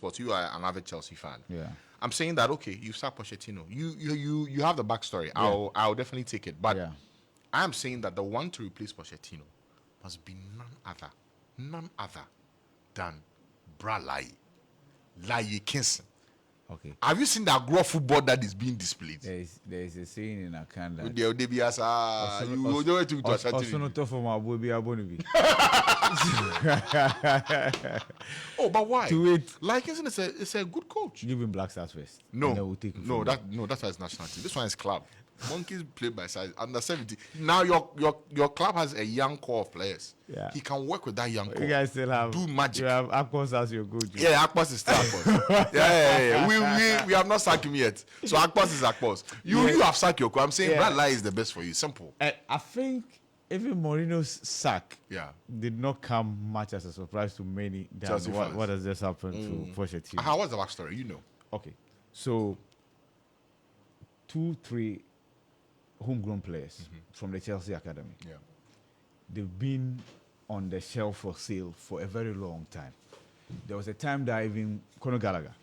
sports. You are an avid Chelsea fan. Yeah. I'm saying that okay, you sacked Pochettino. You have the backstory. Yeah. I'll definitely take it. But Yeah. I am saying that the one to replace Pochettino must be none other than Lai Kinson. Okay. Have you seen that grow football that is being displayed? There is a saying in Akanda. You know to Oh, but why? To it. Like Kinson is a good coach. Give him Black Stars first. No, we'll take it that's why it's national team. This one is club. Monkeys play by size under 70. Now your club has a young core of players. Yeah. He can work with that young core. You guys still have do magic. You have Akpos as your coach. Yeah, Akpos is still Akpos. yeah. We have not sacked him yet. So Akpos is Akpos. You have sacked your coach. I'm saying Brad Lai is the best for you. Simple. I think even Mourinho's sack did not come much as a surprise to many than what has just happened to Pochettino. How was the backstory? You know. Okay. So 2-3 homegrown players from the Chelsea academy. Yeah. They've been on the shelf for sale for a very long time. There was a time that even Conor Gallagher,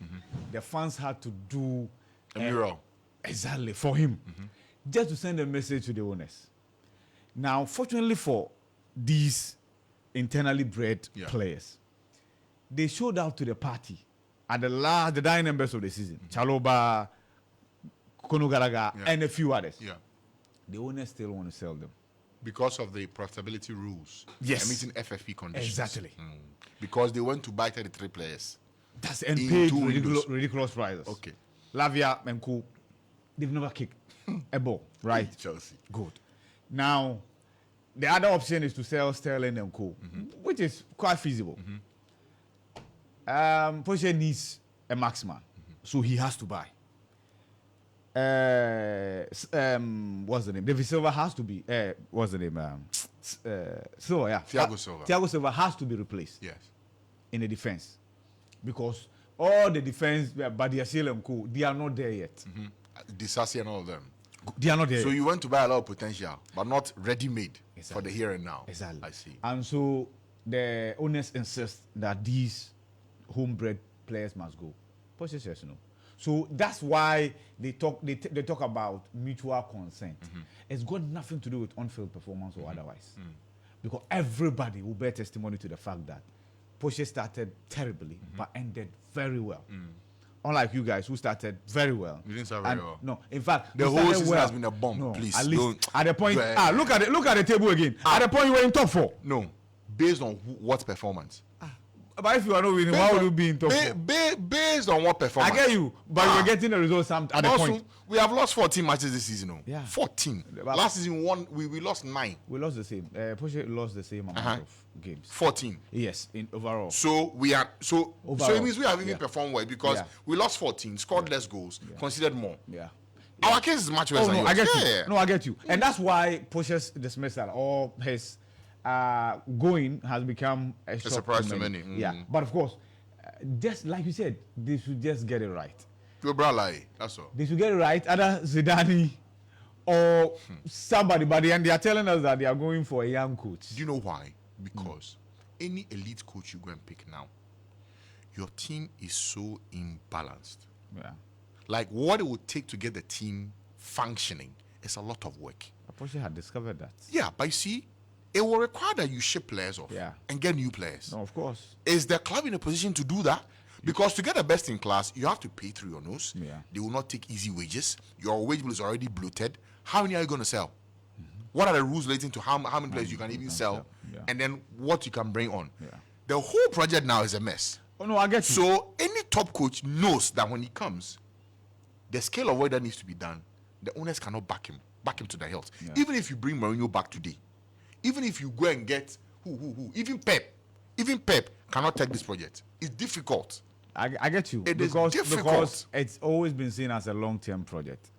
the fans had to do a mural exactly for him, just to send a message to the owners. Now, fortunately for these internally bred players, they showed up to the party at the dying members of the season. Chaloba, Conor Gallagher, and a few others. Yeah. The owners still want to sell them. Because of the profitability rules. Yes. Meeting FFP conditions. Exactly. Because they went to buy 33 players. That's and paid ridiculous prices. Okay. Lavia and Co. They've never kicked a ball, right? Chelsea. Good. Now, the other option is to sell Sterling and Co., which is quite feasible. Poche needs a maximum, so he has to buy. What's the name? David Silva has to be. What's the name? Silva, yeah. Thiago Silva. Thiago Silva has to be replaced. Yes. In the defense, because all the defense, Badiashile and Co., they are not there yet. Disasi and all of them. They are not there. So you went to buy a lot of potential, but not ready-made for the here and now. Exactly. I see. And so the owners insist that these homebred players must go. Poche says no. So that's why they talk about mutual consent. It's got nothing to do with on-field performance or otherwise. Because everybody will bear testimony to the fact that Poche started terribly but ended very well. Unlike you guys who started very well. You didn't start very well. No, in fact, the whole season has been a bomb. No, please, at least don't. At the point, look at the table again. At the point you were in top 4. No, based on what performance? But if you are not winning, why would you be in top 4? Based on what performance? I get you, but you're getting the results at the point. We have lost 14 matches this season. No? Yeah. 14. Last season, we lost 9. We lost the same. Poche lost the same amount of games. 14. Yes, in overall. So we are so it means we have even performed well because we lost 14, scored less goals, conceded more. Yeah. Our case is much worse than yours. I get you. No, I get you. And that's why Poche's dismissal or his going has become a surprise to many. Yeah, but of course, just like you said, they should just get it right. That's all. They should get it right. Either Zidane or somebody, but they are telling us that they are going for a young coach. Do you know why? Because any elite coach you go and pick now, your team is so imbalanced. Yeah. Like what it would take to get the team functioning is a lot of work. Poche had discovered that. Yeah, but you see, it will require that you ship players off and get new players. No, of course. Is the club in a position to do that? Because to get the best in class, you have to pay through your nose. Yeah. They will not take easy wages. Your wage bill is already bloated. How many are you going to sell? What are the rules relating to how many players you can even sell? Yeah. And then what you can bring on? Yeah. The whole project now is a mess. Oh, no, I get you. So any top coach knows that when he comes, the scale of work that needs to be done, the owners cannot back him to the hilt. Yeah. Even if you bring Mourinho back today, even if you go and get even Pep cannot take this project. It's difficult. I get you. It is difficult. Because it's always been seen as a long-term project.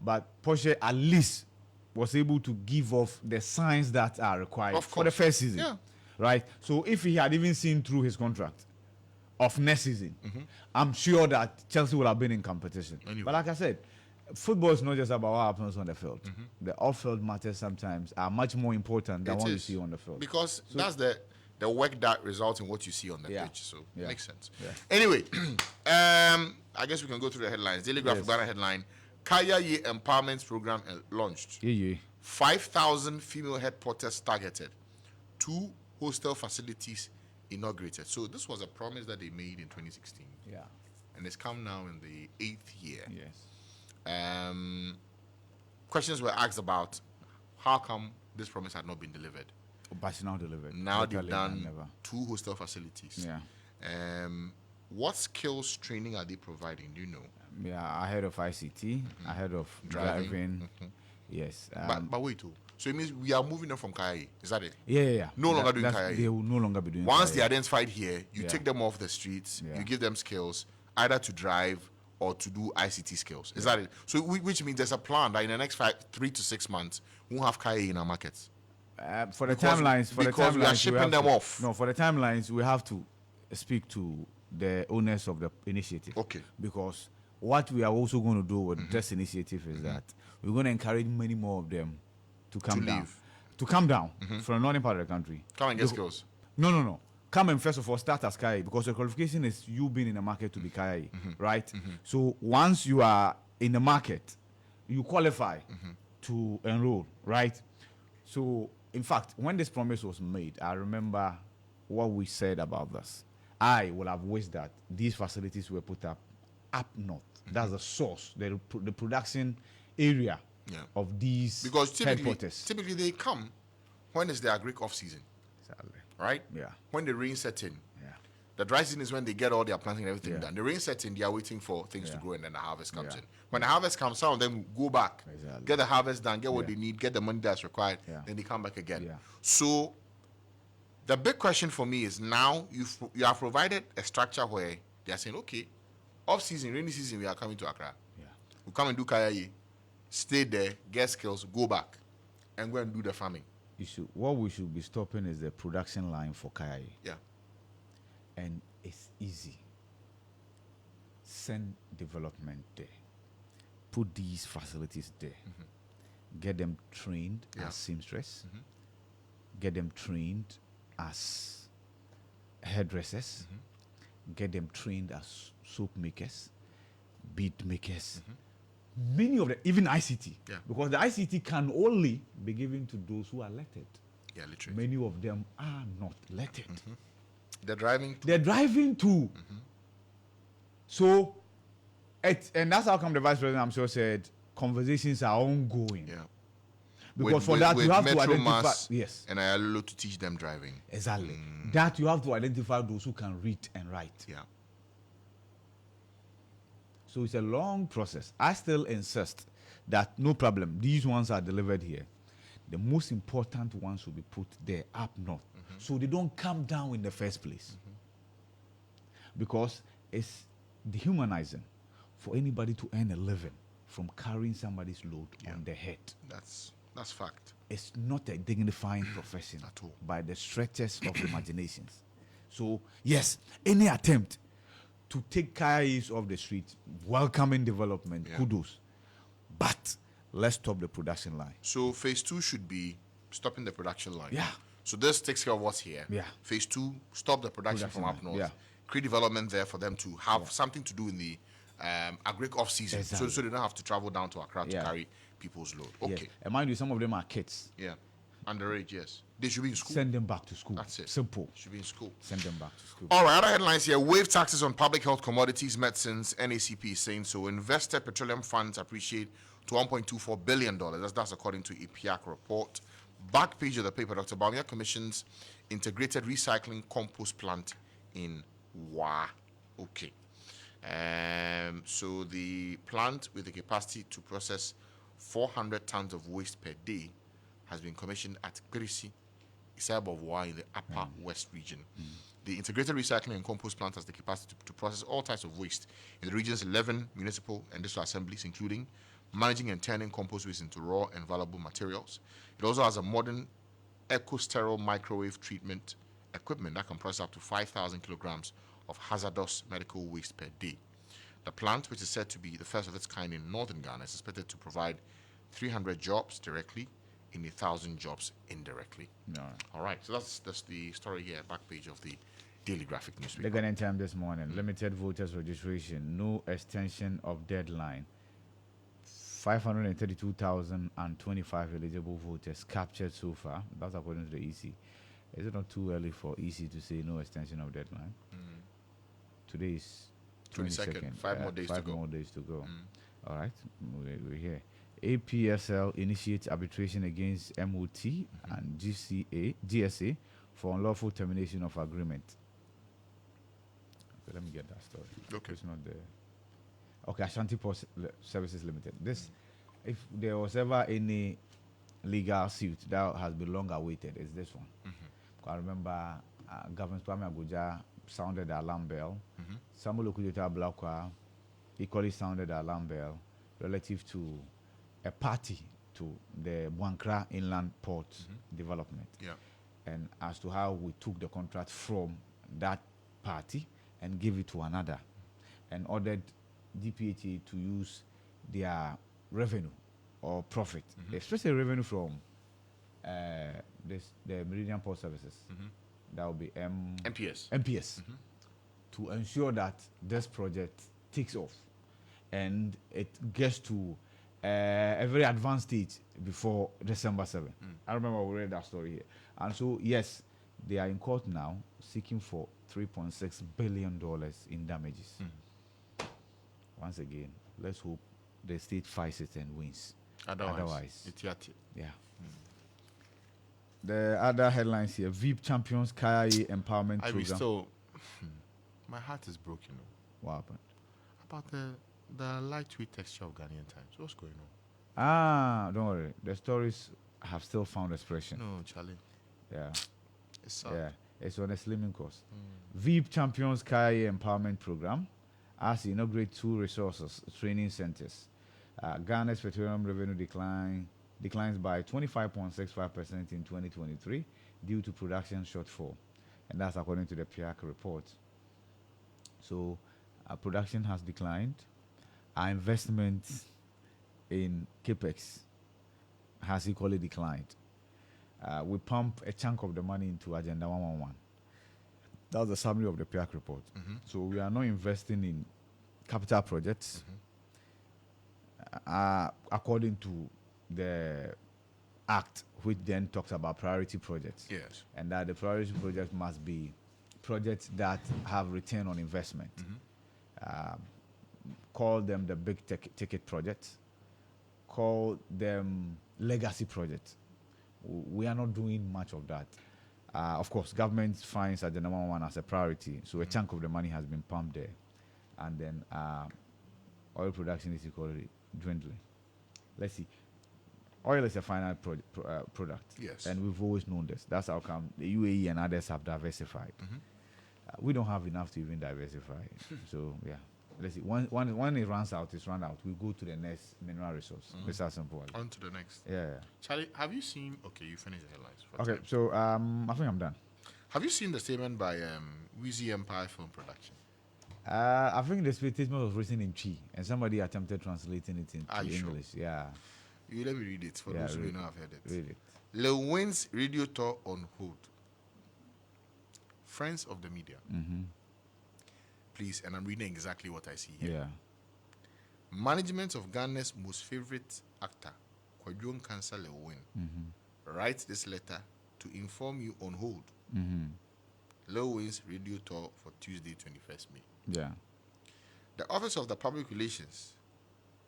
But Poche at least was able to give off the signs that are required for the first season. Yeah. Right? So if he had even seen through his contract of next season, I'm sure that Chelsea would have been in competition. Anyway. But like I said, football is not just about what happens on the field. The off-field matters sometimes are much more important than what you see on the field. Because the work that results in what you see on the Yeah. pitch. So Yeah. makes sense. Yeah. Anyway, I guess we can go through the headlines. Daily Graphic banner headline: Kaya Ye Empowerment Program launched. Yeah. 5,000 female head porters targeted. 2 hostel facilities inaugurated. So this was a promise that they made in 2016. Yeah. And it's come now in the 8th year. Yes. Questions were asked about how come this promise had not been delivered. But it's now delivered. Now they've Locally done and never. 2 hostel facilities. Yeah. What skills training are they providing? Do you know? Yeah, ahead of ICT, ahead of driving. Yes. But wait, so it means we are moving them from Kaya. Is that it? Yeah. No longer doing Kaya. They will no longer be doing Once Kaya. they're identified here, you take them off the streets, you give them skills, either to drive or to do ICT skills. Is that it? So which means there's a plan that in the next 3 to 6 months, we'll have Kaya in our markets. For the timelines, because we are shipping them off. No, for the timelines, we have to speak to the owners of the initiative. Okay. Because what we are also going to do with this initiative is that we're going to encourage many more of them to come down. Leave. To come down from the northern part of the country. Come and get skills. No. Come and first of all start as KAI, because the qualification is you being in the market to be KAI, right? So once you are in the market, you qualify to enroll, right? So in fact, when this promise was made, I remember what we said about this. I would have wished that these facilities were put up north. That's the source, the production area of these because headquarters. Typically they come when it's the agric off season. Exactly. Right? Yeah. When the rain sets in. Yeah. The dry season is when they get all their planting and everything done. The rain sets in, they are waiting for things to grow, and then the harvest comes in. When the harvest comes, some of them go back, get the harvest done, get what they need, get the money that's required, then they come back again. Yeah. So the big question for me is now you have provided a structure where they are saying, okay, off season, rainy season, we are coming to Accra. Yeah. We come and do Kaya, stay there, get skills, go back, and go and do the farming. What we should be stopping is the production line for KAI. Yeah. And it's easy. Send development there. Put these facilities there. Get them trained as seamstress. Get them trained as hairdressers. Get them trained as soap makers, bead makers. Many of them, even ICT. Yeah. Because the ICT can only be given to those who are elected. Yeah, literally. Many of them are not elected. They're driving. They're driving too. So, and that's how come the vice president, I'm sure, said conversations are ongoing. Yeah. Because for that, you have to identify. Yes. And I allow to teach them driving. Exactly. That you have to identify those who can read and write. Yeah. So it's a long process. I still insist that no problem. These ones are delivered here. The most important ones will be put there up north. So they don't come down in the first place. Because it's dehumanizing for anybody to earn a living from carrying somebody's load on their head. That's fact. It's not a dignifying profession At all. by the stretches of imaginations. So, yes, any attempt to take KAIs off the street, welcoming development, kudos. But let's stop the production line. So phase 2 should be stopping the production line. Yeah. So this takes care of what's here. Yeah. Phase 2, stop the production from up north. Yeah. Create development there for them to have something to do in the agric off season. Exactly. So they don't have to travel down to Accra to carry people's load. Okay. Yes. And mind you, some of them are kids. Yeah. Underage, yes. They should be in school. Send them back to school. That's it. Simple. Should be in school. Send them back to school. All right, other headlines here. Waive taxes on public health commodities, medicines. NACP is saying so. Invested petroleum funds appreciate to $1.24 billion. That's according to a PIAC report. Back page of the paper, Dr. Bawumia commissions integrated recycling compost plant in Wa. Okay. So the plant with the capacity to process 400 tons of waste per day has been commissioned at Kirisi, Isab of Wa in the upper west region. The integrated recycling and compost plant has the capacity to process all types of waste in the region's 11 municipal and district assemblies, including managing and turning compost waste into raw and valuable materials. It also has a modern eco-sterile microwave treatment equipment that can process up to 5,000 kilograms of hazardous medical waste per day. The plant, which is said to be the first of its kind in northern Ghana, is expected to provide 300 jobs directly in 1,000 jobs indirectly. No. All right, so that's the story here, back page of the Daily Graphic The newspaper. Ghanaian Time this morning. Limited voters registration. No extension of deadline. 532,025 eligible voters captured so far. That's according to the EC. Is it not too early for EC to say no extension of deadline? Today is 22nd. 5 more days to go. 5 more days to go. All right, we're here. APSL initiates arbitration against MOT and GSA for unlawful termination of agreement. Okay, let me get that story. Okay. It's not there. Okay, Ashanti Post Services Limited. This, if there was ever any legal suit that has been long awaited, it's this one. I remember Governor Kwame Abuja sounded the alarm bell. Samuel Okudeta Blakwa equally sounded the alarm bell relative to a party to the Buankra Inland Port development. Yeah. And as to how we took the contract from that party and gave it to another and ordered DPHA to use their revenue or profit, especially revenue from the Meridian Port Services. That will be MPS. To ensure that this project takes off and it gets to a very advanced stage before December 7. I remember we read that story here. And so, yes, they are in court now seeking for $3.6 billion in damages. Once again, let's hope the state fights it and wins. Otherwise it's yet. yeah. The other headlines here: VIP champions KIA empowerment I program. still, my heart is broken. What happened? About the lightweight texture of Ghanaian Times. What's going on? Don't worry. The stories have still found expression. No, Charlie. Yeah, It's sad. yeah. It's on a slimming course. VIP champions KIA empowerment program as inaugurate 2 resources training centers. Ghana's petroleum revenue declines by 25.65% in 2023 due to production shortfall, and that's according to the PIAC report. So, production has declined. Our investment in capex has equally declined. We pump a chunk of the money into Agenda 111. That's the summary of the PIAC report. So we are not investing in capital projects according to the Act, which then talks about priority projects. Yes. And that the priority projects must be projects that have return on investment. Call them the big ticket projects. Call them legacy projects. We are not doing much of that. Of course, government finds Agenda 111 as a priority, so a chunk of the money has been pumped there. And then oil production is equally dwindling. Let's see. Oil is a final product. Yes. And we've always known this. That's how come the UAE and others have diversified. We don't have enough to even diversify. So, yeah. Let's see. When it runs out, it's run out. We go to the next mineral resource. It's as simple as On to the next. yeah. Charlie, have you seen... Okay, you finished the headlines. Okay, so I think I'm done. Have you seen the statement by Wheezy Empire Film Production? I think the statement was written in Chi, and somebody attempted translating it into English. Sure? Yeah, You let me read it for those who may not have heard it. read it. Lil Wayne's radio tour on hold. Friends of the media. Please, and I'm reading exactly what I see here. Yeah. Management of Ghana's most favorite actor, Kwadwon Cancer Lil Wayne, writes this letter to inform you on hold. Lil Wayne's radio tour for Tuesday, 21st May. Yeah. The Office of the Public Relations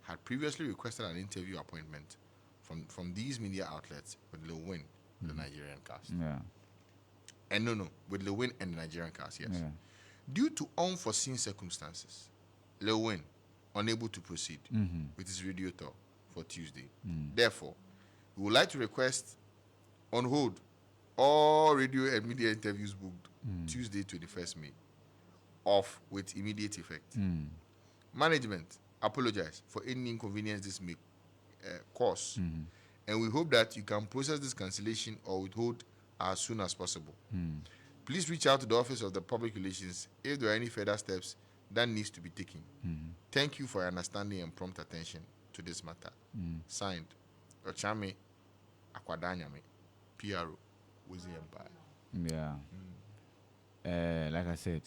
had previously requested an interview appointment from these media outlets with Lil Wayne, the Nigerian cast. Yeah. And no, with Lil Wayne and the Nigerian cast, yes. Yeah. Due to unforeseen circumstances, Lil Wayne unable to proceed with his radio tour for Tuesday. Therefore, we would like to request on hold all radio and media interviews booked Tuesday, 21st May, off with immediate effect. Management apologize for any inconvenience this may cause, and we hope that you can process this cancellation or withhold as soon as possible. Please reach out to the Office of the Public Relations if there are any further steps that needs to be taken. Thank you for your understanding and prompt attention to this matter. Signed, Ochame Akwadanyame, PRO, was the Empire. Yeah. Like I said,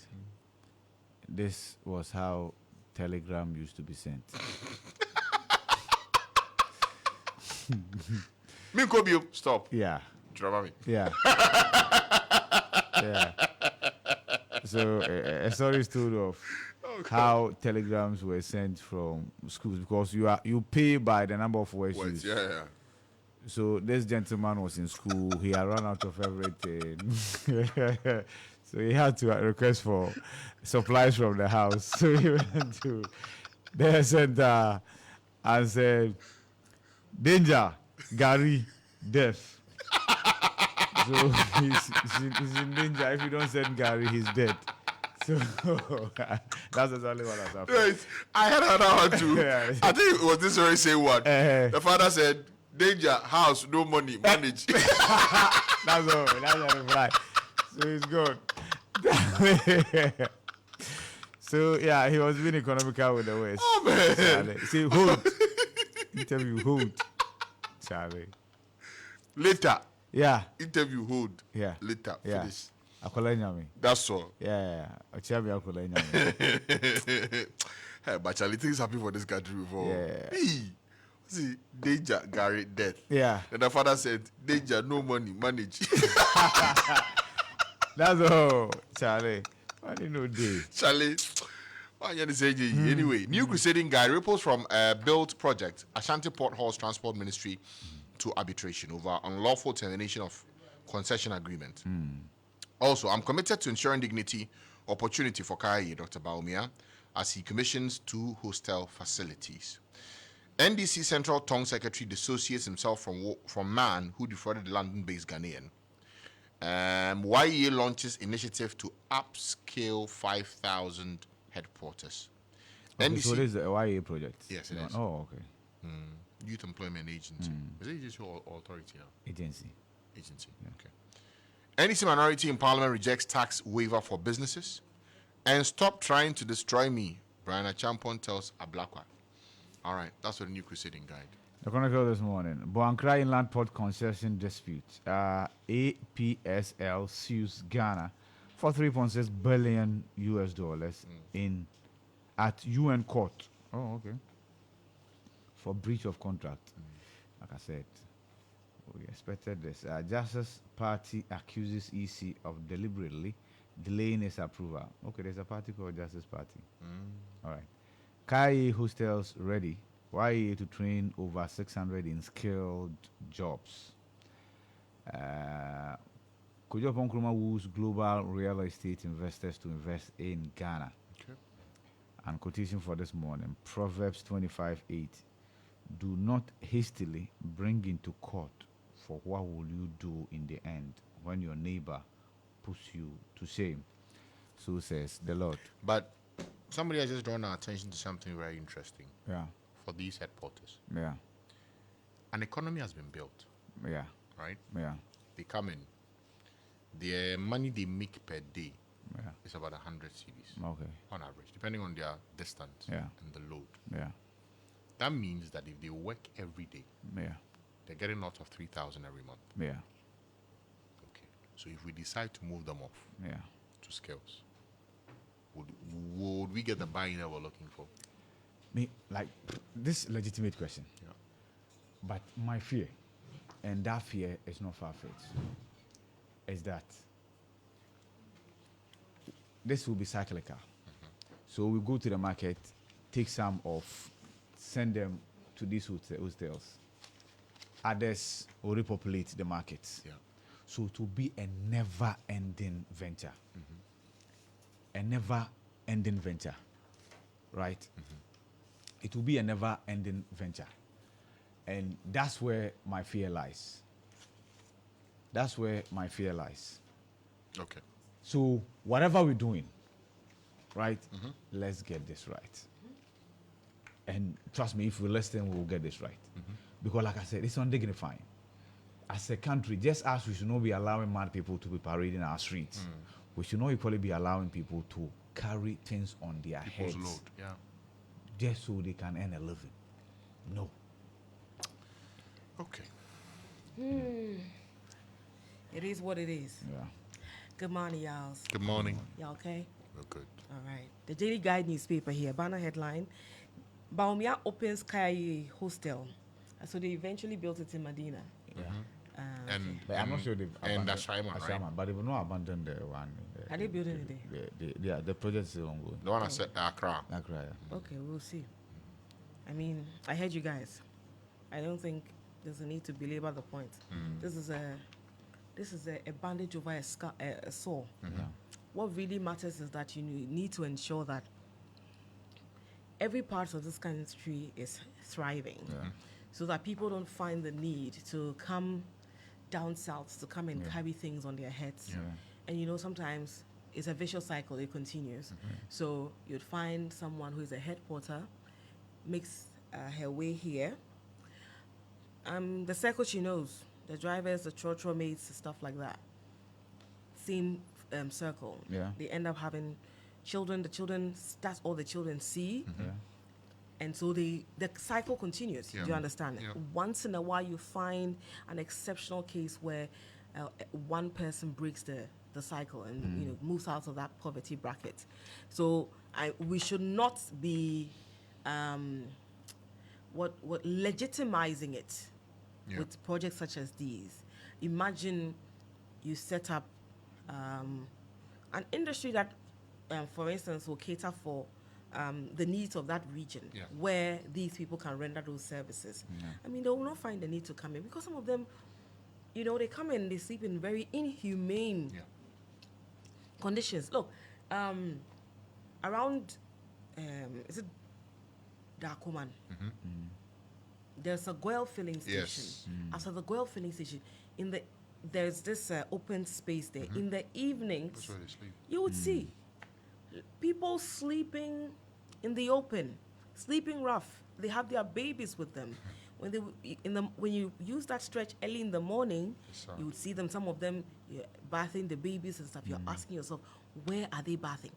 this was how telegram used to be sent. Minkobio, stop. Yeah. Drama me. Yeah. Yeah. So a story is told of how telegrams were sent from schools because you pay by the number of words Words, used. yeah. So this gentleman was in school. He had run out of everything. So he had to request for supplies from the house. So he went to the center and said, "Danger, Gary, death." So he's in danger. If you don't send Gary, he's dead. So that's exactly what has happened. Yes, I had another one too. Yeah. I think it was this very same one. The father said, "Danger, house, no money, manage." That's all. That's the reply. So he's gone. So yeah, he was being economical with the West. Oh man. Charlie. See, hold. Interview hold. Charlie. Later. Yeah. Interview hold. Yeah. Later. Yeah. Finish. Akola nyame. That's all. Yeah. Ochiabi akola nyame. Hey, but Charlie, things happen for this country before. Yeah. Hey. See, danger, Gary, death. Yeah. And the father said, "Danger, no money, manage." That's all. Charlie. Why do you know this? Charlie, why you say anyway? New crusading guy ripples from build project Ashanti Port Halls Transport Ministry to arbitration over unlawful termination of concession agreement. Also, I'm committed to ensuring dignity, opportunity for Kaye, Dr. Baumia, as he commissions 2 hostel facilities. NDC Central Tongue Secretary dissociates himself from man who defrauded the London-based Ghanaian. YEA launches initiative to upscale 5,000 headquarters. Okay, NDC, so this is the YA project? Yes, it is. Oh, okay. Youth Employment Agency. Is it agency or authority now? Agency. Agency. Okay. NDC minority in parliament rejects tax waiver for businesses. And stop trying to destroy me, Brian Achampon tells Ablakwa. All right, that's for the new crusading guide. The Chronicle this morning. Boankra Inland Port Concession Dispute. APSL sues Ghana for $3.6 billion at UN court. Oh, okay. For breach of contract. Like I said, we expected this. Justice Party accuses EC of deliberately delaying its approval. Okay, there's a party called Justice Party. All right. Kaye hostels ready. YA to train over 600 in skilled jobs. Kojo Nkrumah woos global real estate investors to invest in Ghana. Okay. And quotation for this morning, Proverbs 25:8. Do not hastily bring into court, for what will you do in the end when your neighbor puts you to shame? So says the Lord. But somebody has just drawn our attention to something very interesting. Yeah. For these headquarters. Yeah. An economy has been built, Yeah. right? Yeah. They come in. The money they make per day Yeah. is about 100 cedis Okay. on average, depending on their distance Yeah. and the load. Yeah. That means that if they work every day, Yeah. they're getting out of 3,000 every month. Yeah. Okay. So if we decide to move them off Yeah. to scales, would we get the buy-in that we're looking for? Me, like this legitimate question. Yeah. But my fear, and that fear is not far-fetched, is that this will be cyclical. So we go to the market, take some off, send them to these hotels. Others will repopulate the markets. Yeah. So to be a never-ending venture. A never-ending venture, right? It will be a never-ending venture. And that's where my fear lies. That's where my fear lies. Okay. So whatever we're doing, right, let's get this right. And trust me, if we listen, we'll get this right. Because like I said, it's undignifying. As a country, just as we should not be allowing mad people to be parading our streets, we should not equally be allowing people to carry things on their People's heads load. Yeah. just so they can earn a living. No. Okay. It is what it is. Yeah. Good morning, y'all. Good morning. Y'all okay? We're good. All right. The Daily Guide newspaper here, banner headline: Baumia opens Kaya hostel. So they eventually built it in Medina. Yeah. And But I'm not sure they've and abandoned Ashaiman, right? but they've not abandoned the one. Are they building it there? Yeah, the project is still ongoing. The one I said Accra. Accra, yeah. Okay, we'll see. I mean, I heard you guys. I don't think there's a need to belabor the point. This is a bandage over a sore. Yeah. What really matters is that you need to ensure that every part of this country is thriving, so that people don't find the need to come down south to come and carry things on their heads. And you know, sometimes it's a vicious cycle, it continues. So you'd find someone who is a head porter, makes her way here. The circle she knows, the drivers, the church mates, stuff like that. Same circle. Yeah. They end up having children. The children, that's all the children see. Yeah. And so the cycle continues. Yeah. Do you understand? Yeah. Once in a while, you find an exceptional case where one person breaks the cycle and you know, moves out of that poverty bracket. So we should not be legitimizing it with projects such as these. Imagine you set up an industry that, for instance, will cater for the needs of that region where these people can render those services. I mean, they will not find the need to come in because some of them, you know, they come in, they sleep in very inhumane conditions. Look, around, is it Dakuman? There's a Goel filling station. Yes. After the Goel filling station, there's this open space there. In the evenings, That's where they sleep. you would see people sleeping in the open, sleeping rough. They have their babies with them. When you use that stretch early in the morning, you would see them. Some of them bathing the babies and stuff. You're asking yourself, where are they bathing?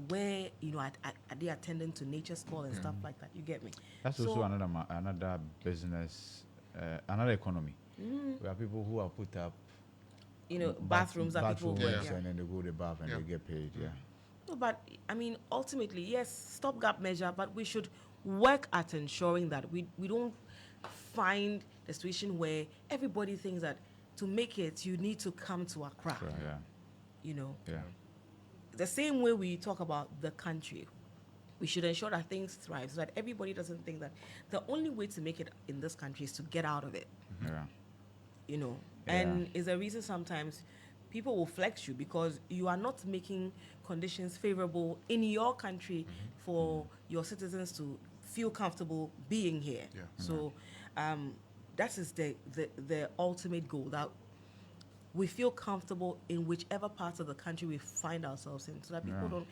Where, you know, are they attending to nature's call and stuff like that? You get me? That's also another business, another economy. Where people who are put up, You know, bathrooms that people bathrooms, wear. and then they go to the bath and they get paid. Yeah. No, but I mean, ultimately, yes, stopgap measure, but we should work at ensuring that we don't find the situation where everybody thinks that to make it, you need to come to Accra. Sure, yeah. You know, Yeah. the same way we talk about the country, we should ensure that things thrive so that everybody doesn't think that the only way to make it in this country is to get out of it. Yeah. You know, Yeah. and is a reason sometimes people will flex you because you are not making conditions favorable in your country for your citizens to feel comfortable being here. Yeah. So that is the ultimate goal, that we feel comfortable in whichever part of the country we find ourselves in, so that people don't,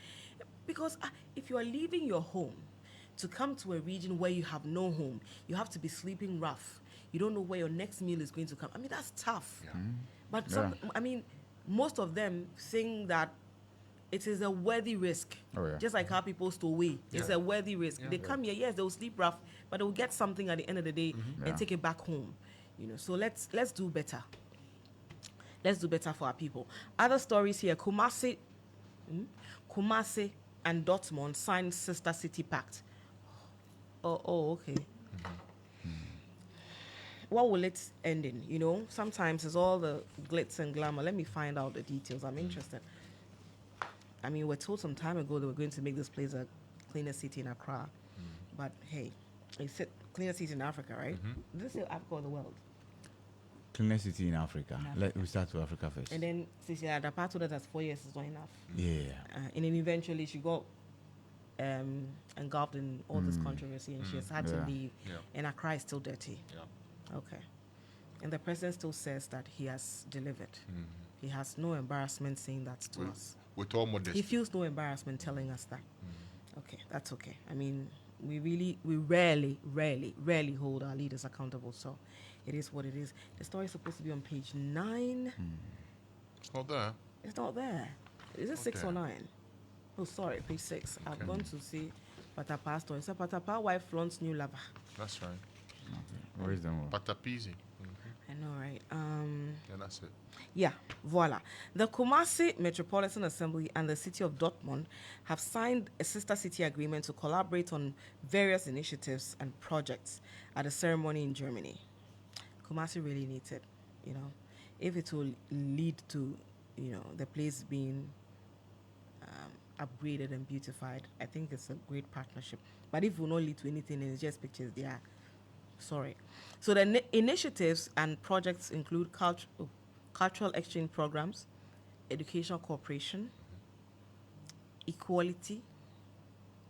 because if you are leaving your home to come to a region where you have no home, you have to be sleeping rough, you don't know where your next meal is going to come. I mean, that's tough. But I mean, most of them think that it is a worthy risk. Oh, yeah. Just like how people stow away. It's a worthy risk. They come here, yes, they'll sleep rough, but they'll get something at the end of the day and take it back home. You know, so let's do better. Let's do better for our people. Other stories here: Kumasi and Dortmund signed sister city pact. Oh, okay. What will it end in? You know, sometimes it's all the glitz and glamour. Let me find out the details. I'm interested. I mean, we're told some time ago that we're going to make this place a cleaner city in Accra. But hey, it's said cleaner city in Africa, right? This is Africa or the world? Cleanest city in Africa. We start with Africa first. And then, since the part of that has 4 years is not enough. Yeah. And then eventually she got engulfed in all this controversy and she has had to leave. And Accra is still dirty. Okay. And the president still says that he has delivered. He has no embarrassment saying that to us. With all modesty. He feels no embarrassment telling us that. Okay, that's okay. I mean, we rarely hold our leaders accountable. So it is what it is. The story is supposed to be on page 9. It's not there. It's not there. Is it 6 or 9? Oh, sorry, page 6. I've gone to see Patapa's story. Patapa wife flaunts new lover. That's right. Where is the one? Patapizi. I know, right? And that's it. Yeah, voila. The Kumasi Metropolitan Assembly and the city of Dortmund have signed a sister city agreement to collaborate on various initiatives and projects at a ceremony in Germany. Kumasi really needs it, you know. If it will lead to, you know, the place being upgraded and beautified, I think it's a great partnership. But if it will not lead to anything and it's just pictures, they are sorry. So the initiatives and projects include cultural exchange programs, educational cooperation, equality,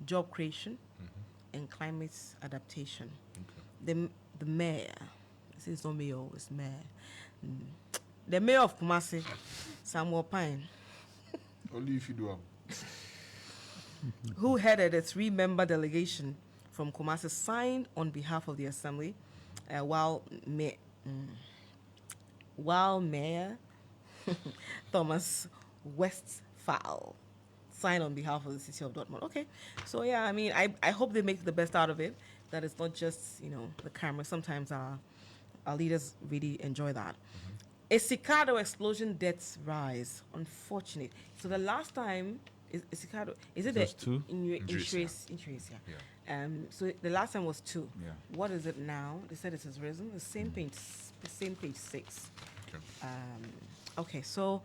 job creation, and climate adaptation. The mayor, this is not mayor, it's mayor. The mayor of Kumasi, Samuel Pine, Only if you do who headed a 3-member delegation from Kumasi, signed on behalf of the assembly, while Mayor Thomas Westphal signed on behalf of the city of Dortmund. Okay, so yeah, I mean, I hope they make the best out of it. That it's not just, you know, the camera. Sometimes our leaders really enjoy that. A Cicado explosion deaths rise. Unfortunate. So the last time is Cicado. Is it was 2? In Trace, Yeah. So the last time was 2. Yeah. What is it now? They said it has risen. The same page 6. Okay. Okay, so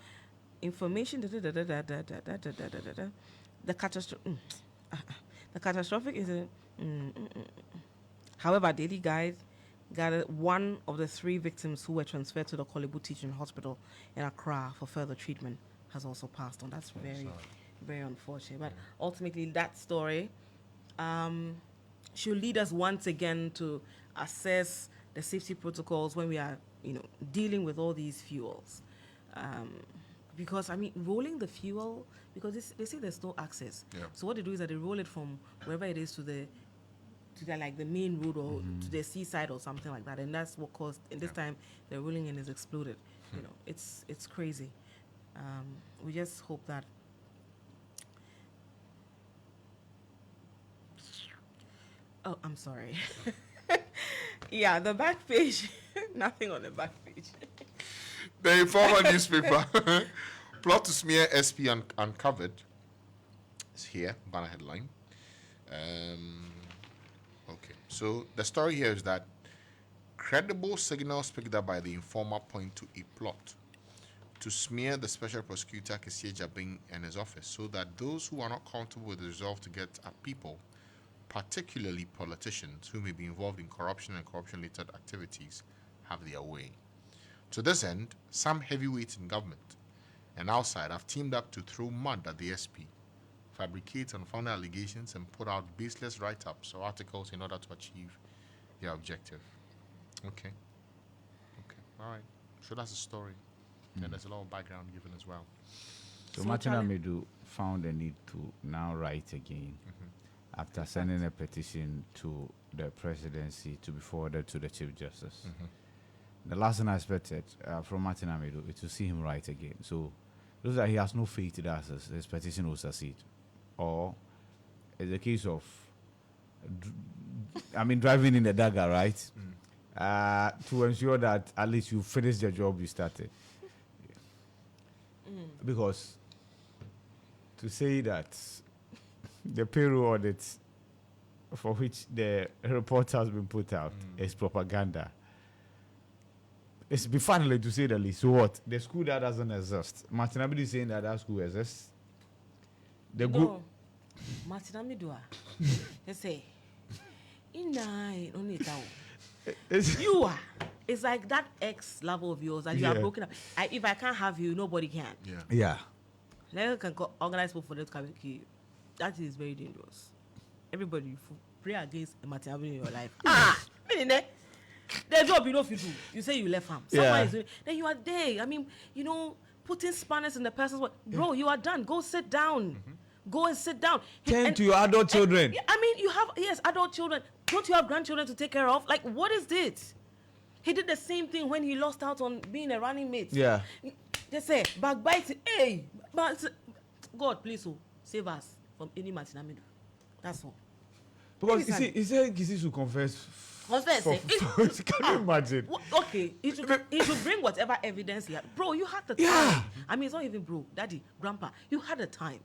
information. The catastrophic incident. However, Dedei guide gathered one of the 3 victims who were transferred to the Kolebu Teaching Hospital in Accra for further treatment has also passed on. That's very, very unfortunate. But ultimately, that story should lead us once again to assess the safety protocols when we are, you know, dealing with all these fuels. Because, I mean, rolling the fuel, because they say there's no access. Yeah. So what they do is that they roll it from wherever it is to the like the main road or to the seaside or something like that, and that's what caused. And this time, the rolling in is exploded. You know, it's crazy. We just hope that. Oh, I'm sorry. Yeah, the back page. Nothing on the back page. The Informer newspaper. Plot to smear SP uncovered. It's here, banner headline. Okay, so the story here is that credible signals picked up by the Informer point to a plot to smear the Special Prosecutor Kessie Jabin and his office so that those who are not comfortable with the resolve to get at people, particularly politicians who may be involved in corruption and corruption-related activities, have their way. To this end, some heavyweights in government and outside have teamed up to throw mud at the SP, fabricate unfounded allegations, and put out baseless write-ups or articles in order to achieve their objective. Okay, all right. So that's the story. And there's a lot of background given as well. So Martin Amedu found the need to now write again after sending a petition to the presidency to be forwarded to the Chief Justice. The last thing I expected from Martin Amedu is to see him write again. So looks like he has no faith that his petition will succeed. Or it's a case of, driving in the dagger, right? To ensure that at least you finish the job you started. Because to say that the payroll audit for which the report has been put out is propaganda, it's be finally to say the least. So what? The school that doesn't exist. Martin Amedu is saying that school exists. The group. Martin Amedu, they say, you are. It's like that ex level of yours that you are broken up. If I can't have you, nobody can. Yeah. Never can organize people for them to come and kill you. That is very dangerous. Everybody pray against Martin Amedu in your life. The job you know if you do, you say you left him. Someone is doing, then you are there. I mean, you know, putting spanners in the person's way. Bro, you are done. Go sit down. Go and sit down. Tend to your adult children. I mean, you have adult children. Don't you have grandchildren to take care of? Like, what is this? He did the same thing when he lost out on being a running mate. Yeah. They say backbiting. Hey, God, please, save us from any Martin Amedu. That's all. Because he said Kisi should confess What's that saying? Can you imagine? Okay, he should bring whatever evidence he had. Bro, you had the time. Yeah. I mean, it's not even bro, daddy, grandpa. You had the time.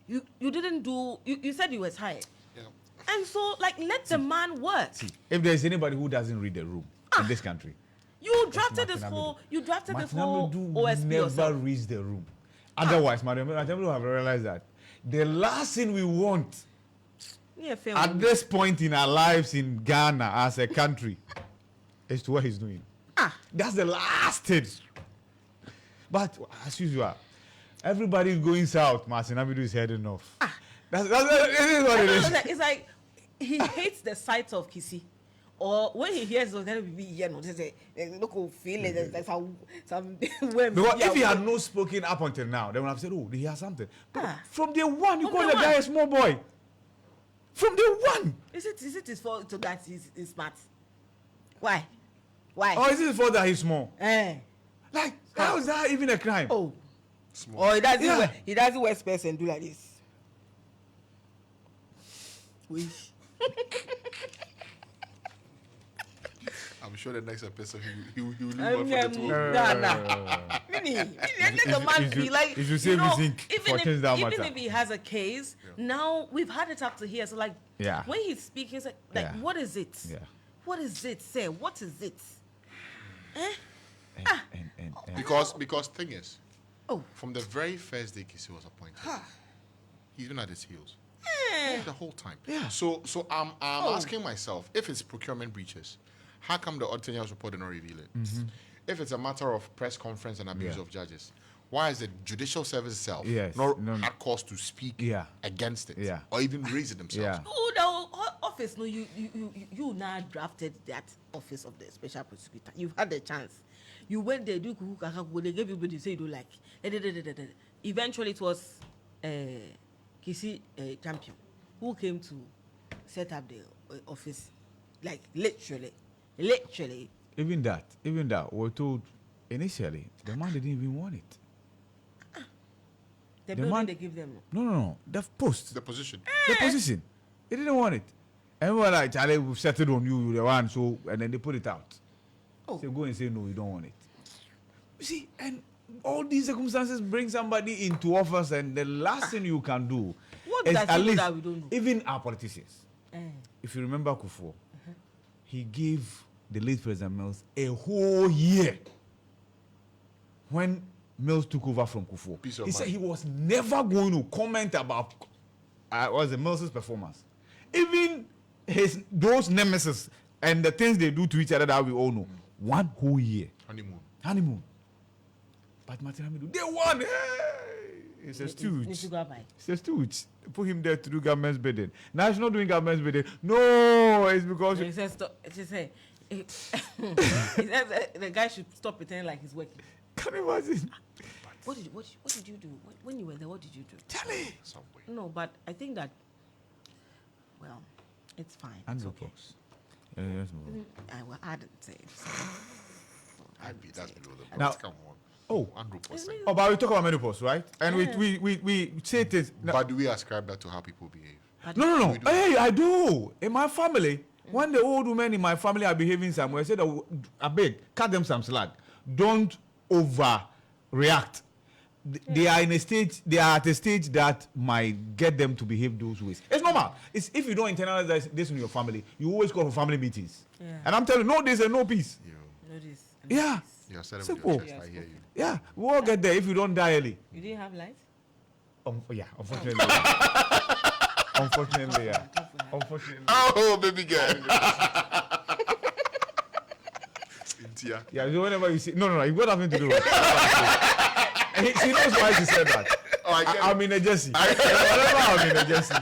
You didn't do. You said you were tired. Yeah. And so, like, let the man work. If there's anybody who doesn't read the room in this country, You drafted this whole. You drafted this whole OSP never yourself. reads the room. Otherwise, Madam, I have realized that the last thing we want Yeah, fair at one. this point in our lives in Ghana as a country is to what he's doing. That's the last thing. But as usual, everybody is going south. Martin Amidu is heading off. That's it is what it is. It's like he hates the sight of Kisi. Or when he hears those, then we local feeling there's some Because if he had not spoken up until now, they would have said, "Oh, he has something." But from day one, you call the guy a small boy. From day one. Is it his fault to that he's smart? Why? Or is it his fault that he's small? Like How is that even a crime? Oh, Small. or Yeah. he doesn't wear specs and do like this. Wish. I'm sure the next episode he will leave one for the two. Really, let the man be like, you should save his ink for things that matter. even if he has a case, now we've had it up to here. So like, Yeah. when he's speaking, it's like Yeah. what is it? Yeah. What is it? Say, what is it? Because thing is, Oh. from the very first day Kisi was appointed, he's been at his heels the whole time. Yeah. So I'm asking myself, if it's procurement breaches, how come the Auditor General's report did not reveal it? If it's a matter of press conference and abuse Yeah. of judges, why is the judicial service itself Yes. not No. had cause to speak Yeah. against it Yeah. or even raise it themselves? Yeah. Oh, the office. No, you now drafted that office of the special prosecutor. You've had the chance. You went there, do kuku, they gave you what you say you don't like. Eventually, it was Kisi Champion who came to set up the office. Like literally. Even that, we're told initially the man didn't even want it. The The building man- they give them. No. The post, The position. the position. He didn't want it. And we were like, Charlie, we've settled on you, you're the one. So, and then they put it out. Oh. So go and say, no, you don't want it. You see, and all these circumstances bring somebody into office, and the last thing you can do What is does at he do least, that we don't do? even our politicians. If you remember Kufuor, he gave the late President Mills a whole year when Mills took over from Kufuor. Peace of He said mind. he was never going to comment about Mills' performance. Even those nemesis and the things they do to each other that we all know. One whole year. Honeymoon. But Martin Amidu, they won. Hey! It's a stooge. It's a stooge. Put him there to do government's bidding. Now he's not doing government's bidding. No, it's because He says, he says the guy should stop pretending like he's working. can you imagine? What did you do when you were there? What did you do? Charlie. No, but I think that, well, it's fine. It's Andrew okay. Pox. Let's move on. I didn't say it. So. That's below the Now- box. Come on. Oh. Andrew Post. Oh, but we talk about menopause, right? And we say it is. But do we ascribe that to how people behave? No. We do. Hey, I do. In my family, when the old women in my family are behaving somewhere, I said, I beg, cut them some slack. Don't overreact. They are in a stage. They are at a stage that might get them to behave those ways. It's normal. It's if you don't internalize this in your family, you always call for family meetings. Yeah. And I'm telling you, no this and no peace. No, this. Yeah. You're saying with Simple. your chest. I hear you. Yeah. We all get there if you don't die early. You didn't have lights? Yeah, unfortunately. Unfortunately, yeah. Unfortunately. Oh, baby girl. Intia. Yeah, so whenever you see, no, you've got nothing to do with it. And she knows why she said that. Oh, I get I'm in a jersey. Whenever I'm in a jersey,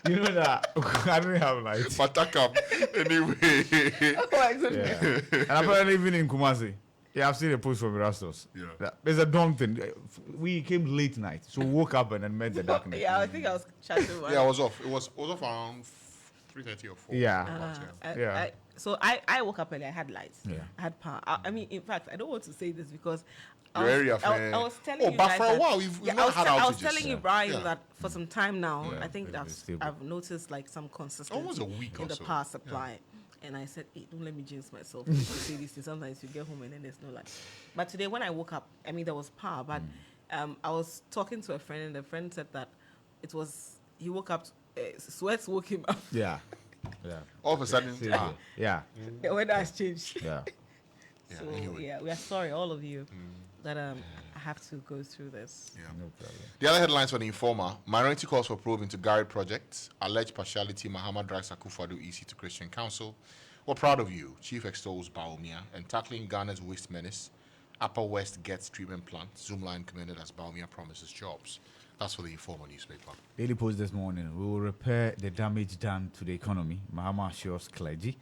you know that I don't have lights. Patakam. Anyway. Yeah. And apparently even in Kumasi, yeah, I've seen a post from Erastus. Yeah. There's a dawn thing. We came late night, so we woke up and then met the darkness. Yeah, I think I was chatting. Yeah, I was off. It was off around 3:30 or 4. Yeah. Yeah. So I woke up early. I had lights. Yeah. I had power. I mean, in fact, I don't want to say this because Your area for- I was telling Oh, you but guys for a that- while, we've yeah, not had I was outages. telling you, Yeah. Brian, Yeah. that for some time now, Yeah, I think it's that stable. I've noticed like some consistency Almost a week in or the so. power supply. And I said, hey, don't let me jinx myself. You say this thing, sometimes you get home and then there's no light. But today when I woke up, I mean, there was power, but I was talking to a friend, and the friend said that he woke up, sweats woke him up. Yeah. Yeah. All of a sudden, Yeah. The weather has changed. Yeah. So, anyway. we are sorry, all of you, that I have to go through this. Yeah. No problem. The other headlines for the Informer: Minority calls for probe into Gary projects. Alleged partiality. Mahama drags Akufo-Addo EC to Christian Council. We're proud of you. Chief extols Baumia. And tackling Ghana's waste menace. Upper West gets treatment plant. Zoomline commended as Baumia promises jobs. That's for the Informer newspaper. Daily Post this morning. We will repair the damage done to the economy. Mahama assures clergy.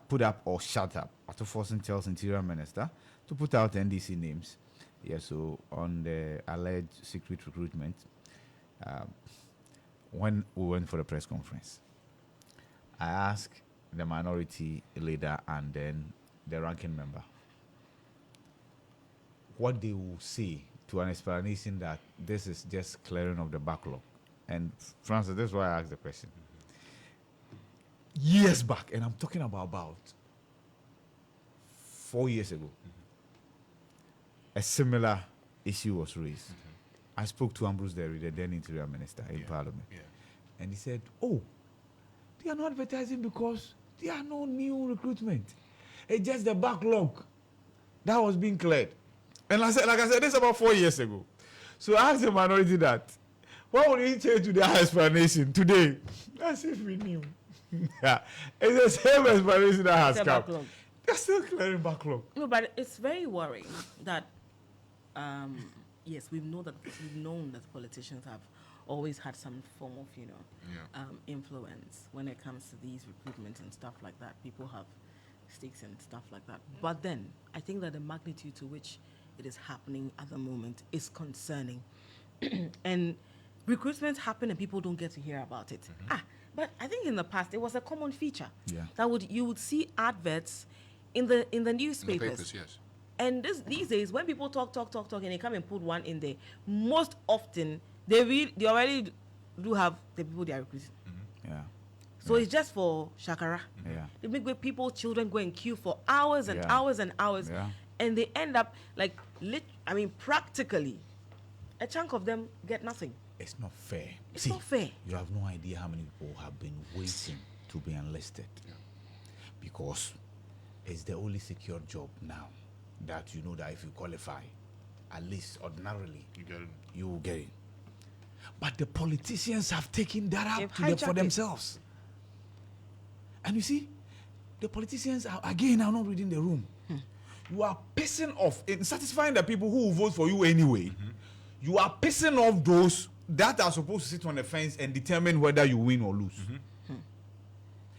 Put up or shut up. Forcing tells Interior Minister to put out NDC names. Yeah, so on the alleged secret recruitment, when we went for the press conference, I asked the minority leader and then the ranking member what they will say to an explanation that this is just clearing of the backlog. And Francis, that's why I asked the question. Years back, and I'm talking about 4 years ago, a similar issue was raised. I spoke to Ambrose Derry, the then Interior Minister in Parliament, and he said, "Oh, they are not advertising because there are no new recruitment. It's just the backlog that was being cleared." And like I said, this is about 4 years ago. So I asked the minority that, what would you change to their explanation today? As if we knew. Yeah, it's the same explanation that has come. Backlog. They're still clearing backlog. No, but it's very worrying that, yes, we've known that politicians have always had some form of, influence when it comes to these recruitments and stuff like that. People have stakes and stuff like that. But then I think that the magnitude to which it is happening at the moment is concerning. And recruitments happen and people don't get to hear about it. But I think in the past it was a common feature. Yeah. That you would see adverts in the newspapers. In the papers, yes. And these days, when people talk, and they come and put one in there, most often they already do have the people they are recruiting. Yeah. So it's just for shakara. Yeah. They make children go in queue for hours and hours and hours, and they end up practically, a chunk of them get nothing. It's not fair. It's not fair. You have no idea how many people have been waiting to be enlisted. Because it's the only secure job now that you know that if you qualify, at least ordinarily, you will get it. But the politicians have taken that up for themselves. And you see, the politicians are not reading the room. You are pissing off, in satisfying the people who will vote for you anyway. You are pissing off those that are supposed to sit on the fence and determine whether you win or lose.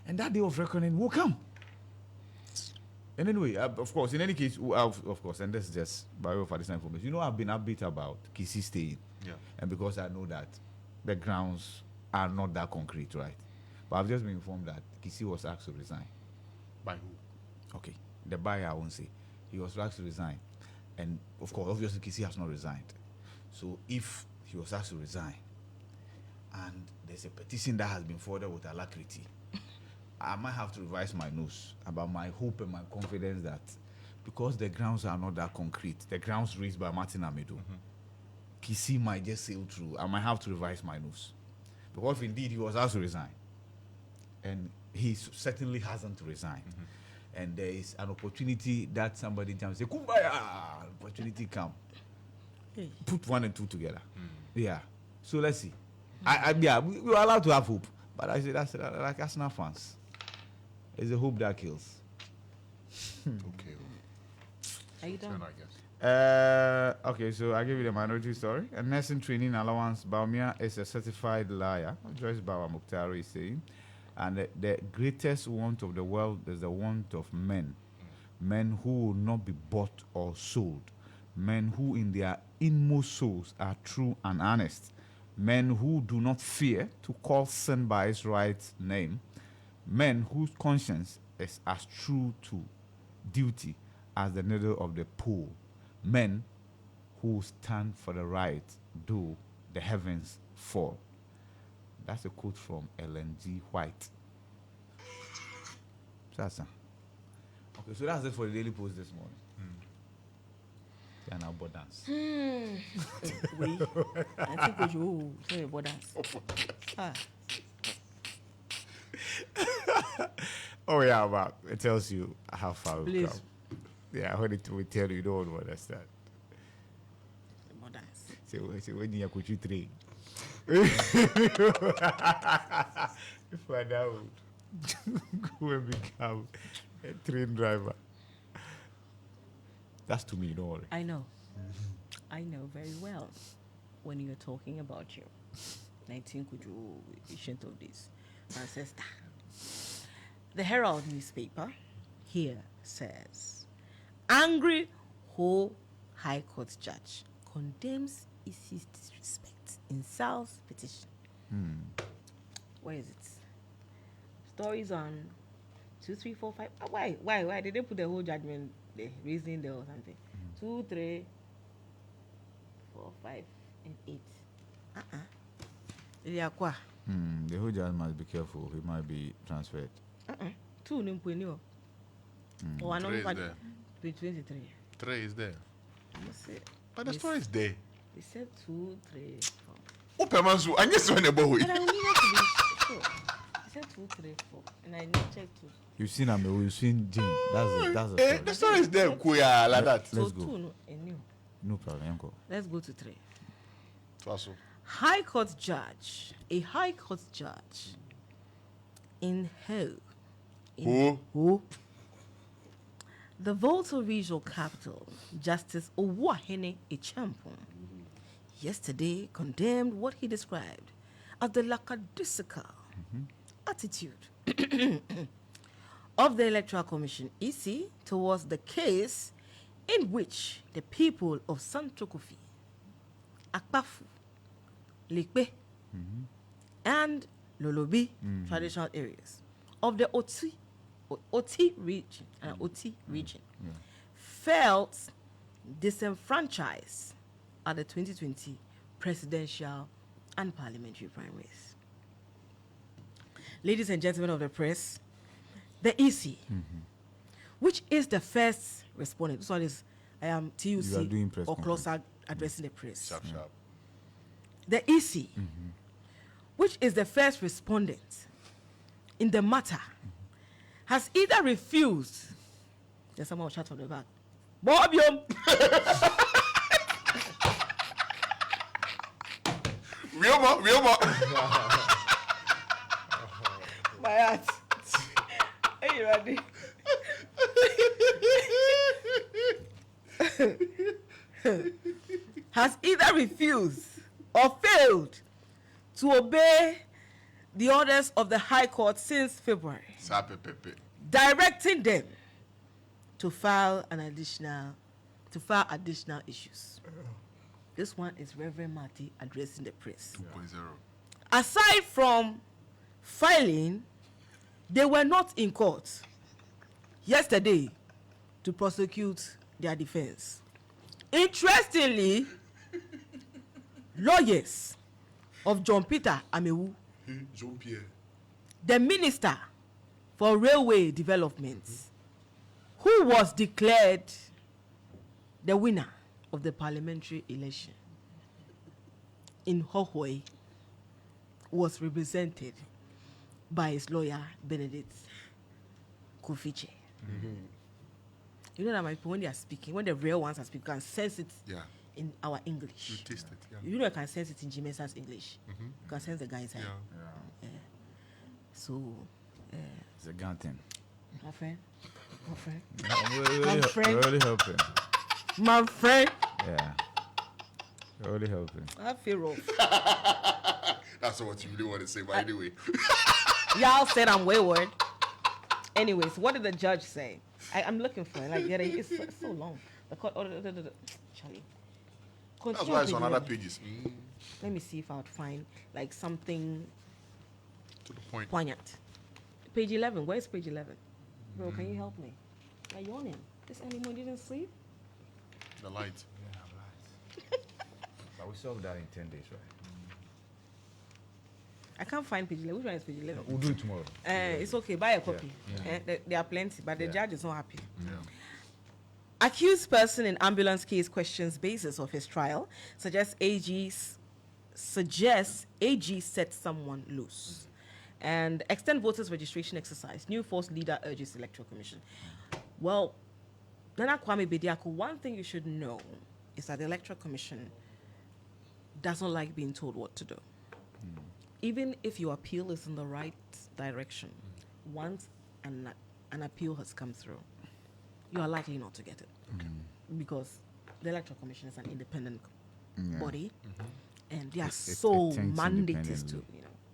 And that day of reckoning will come. And anyway, of course, in any case, of course, and this is just by way of additional information, I've been upbeat about Kisi staying. And because I know that the grounds are not that concrete, right? But I've just been informed that Kisi was asked to resign. By who? Okay, the buyer, I won't say. He was asked to resign. And of course, obviously, Kisi has not resigned. So if he was asked to resign, and there's a petition that has been forwarded with alacrity, I might have to revise my notes about my hope and my confidence that because the grounds are not that concrete, the grounds raised by Martin Amedo, Kisi might just sail through. I might have to revise my notes. Because if indeed he was asked to resign, and he certainly hasn't resigned, and there is an opportunity that somebody jumps, say, Kumbaya! Opportunity come. Put 1 and 2 together. Yeah. So let's see. We are allowed to have hope. But I say that's like Arsenal fans. It's the hope that kills. Okay. Are you done? I guess. Okay, so I give you the minority story. A nursing training allowance, Baumia is a certified liar. Joyce Bawa Mukhtari is saying. And the greatest want of the world is the want of men. Men who will not be bought or sold. Men who in their inmost souls are true and honest. Men who do not fear to call sin by its right name. Men whose conscience is as true to duty as the needle of the pole. Men who stand for the right though the heavens fall. That's a quote from Ellen G. White. That's okay. So that's it for the Daily Post this morning. And abundance. Oui. I think we should say about that. Oh yeah, but it tells you how far we've Please. come. Yeah, when it will tell you, you don't want to understand. About that. So when you could you train. If I now go and become a train driver. That's to me, don't worry. I know. I know very well when you're talking about your 19 Kuju ancient of this ancestor. The Herald newspaper here says, angry Ho High Court judge condemns EC's disrespect in Sal's petition. Where is it? Stories on 2, 3, 4, 5. Why did they put the whole judgment there, reasoning there or something? 2, 3, 4, 5, and 8. Iliakwa. The whole judge must be careful. He might be transferred. 2 nimpuenio. Oh, I know 3 is there. 23. 3 is there. Let's see. But the story is there. They said 2, 3, 4. Open man's and yes, when the boy. But I needed to be sure. I said 2, 3, 4, and I checked 2. You've seen Ame, you've seen Jane. That's the story. The story is there, Kuya, like that. So Let's 2 go. no, and new. No problem, Uncle. Let's go to 3. Twaso. High Court judge, a High Court judge in Ho, the Volta Regional Capital, Justice Owuahene Echampon, yesterday condemned what he described as the lackadaisical attitude of the Electoral Commission (EC) towards the case in which the people of Santokofi, Akpafu, Lekpe, and Lolobi traditional areas of the Oti region felt disenfranchised at the 2020 presidential and parliamentary primaries. Ladies and gentlemen of the press, the EC, which is the first respondent, this one is You are doing TUC press or conference. closer addressing the press. Sharp. The EC, which is the first respondent in the matter, has either refused. There's someone shot from the back. Bobium! Real ma. My heart. Are you ready? Has either refused or failed to obey the orders of the High Court since February, directing them to file additional issues. This one is Reverend Marty addressing the press. 2.0. Aside from filing, they were not in court yesterday to prosecute their defense. Interestingly, lawyers of John Peter Amewu, Jean-Pierre. the Minister for Railway Development, who was declared the winner of the parliamentary election in Hohoi, was represented by his lawyer, Benedict Kufiche. You know that my people, when they are speaking, when the real ones are speaking, you can sense it in our English. You taste it, yeah. You know, I can sense it in Jimenez's English. You can sense the guy inside. Yeah. So, It's a gun thing. my friend, Really, friend. really helping. my friend, Yeah. Really helping. I feel rough. That's not what you really want to say, but anyway. Y'all said I'm wayward. Anyways, what did the judge say? I'm looking for it. Like, it's so long. The court order. Charlie. That's Continue why it's page on other 11. pages. Let me see if I would find like something To the point. poignant. Page 11. Where's page 11? Bro, can you help me? Are you on him? This animal didn't sleep? The light. But we solved that in 10 days, right? I can't find page 11. Which one is page 11? We'll do it tomorrow. It's okay. Buy a copy. There are plenty, but the judge is not happy. Yeah. Accused person in ambulance case questions basis of his trial. Suggests AG set someone loose. And extend voters registration exercise. New force leader urges electoral commission. Well, Nana Kwame Bediako, one thing you should know is that the electoral commission doesn't like being told what to do. Even if your appeal is in the right direction, once an appeal has come through, you are likely not to get it. Because the electoral commission is an independent body, and their sole mandate is to,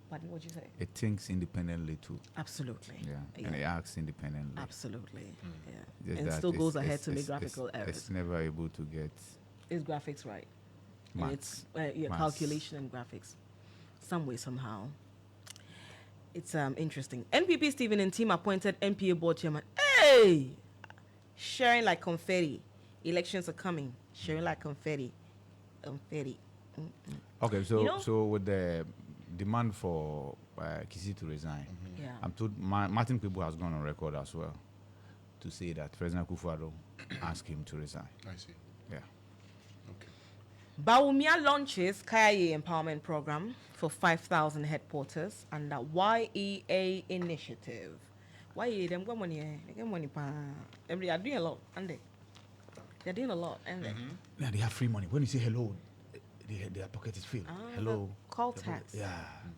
pardon, what you say? It thinks independently too. Absolutely. And it acts independently. Absolutely. Just And that still goes ahead to make graphical errors. It's never able to get Is graphics right? maths. It's Maths. calculation and graphics. Some way, somehow. It's interesting. NPP Stephen and team appointed NPA board chairman. Hey! Sharing like confetti. Elections are coming. Sharing like confetti. Confetti. Okay, so You know- so with the demand for Kisi to resign, Yeah. I'm told Martin People has gone on record as well to say that President Akufo-Addo asked him to resign. I see. Yeah. Okay. Bawumia launches Kaya Empowerment Program for 5,000 headquarters under YEA initiative. YEA, them got money, they get money. They are doing a lot, and they're doing a lot, and they. Yeah, they have free money. When you say hello, their pocket is filled. Hello. Call Their tax. pocket-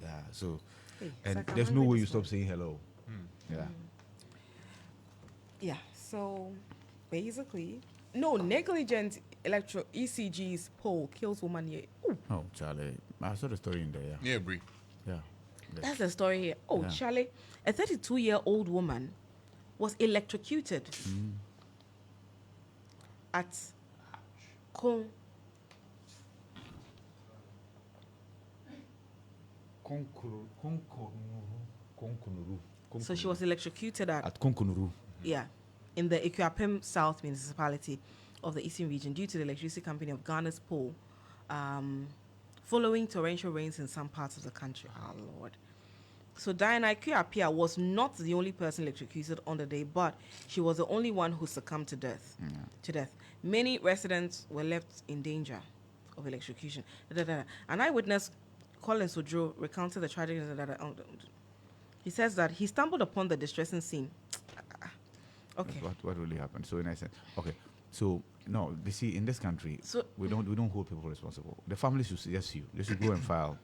Yeah. So, Hey, it's and like I'm there's no hungry way you this stop morning. saying hello. Yeah. Yeah, so basically, no, negligent electro ECG's poll kills woman here. Ooh, Oh, Charlie, I saw the story in there. Yeah, Brie. Yeah. that's the story here. Oh, Yeah. Charlie, a 32-year-old woman was electrocuted at Kong. So she was electrocuted At Konkonuru. yeah, in the Ikuapem South municipality of the Eastern region due to the electricity company of Ghana's pole, following torrential rains in some parts of the country. Oh, Lord. So Diana Ikuapia was not the only person electrocuted on the day, but she was the only one who succumbed to death. Many residents were left in danger of electrocution. An eyewitness, Colin Sodro, recounted the tragic. He says that he stumbled upon the distressing scene. Okay. What really happened? So in essence, okay. So no, you see, in this country, So- we don't hold people responsible. The family should suggest you. They should go and file.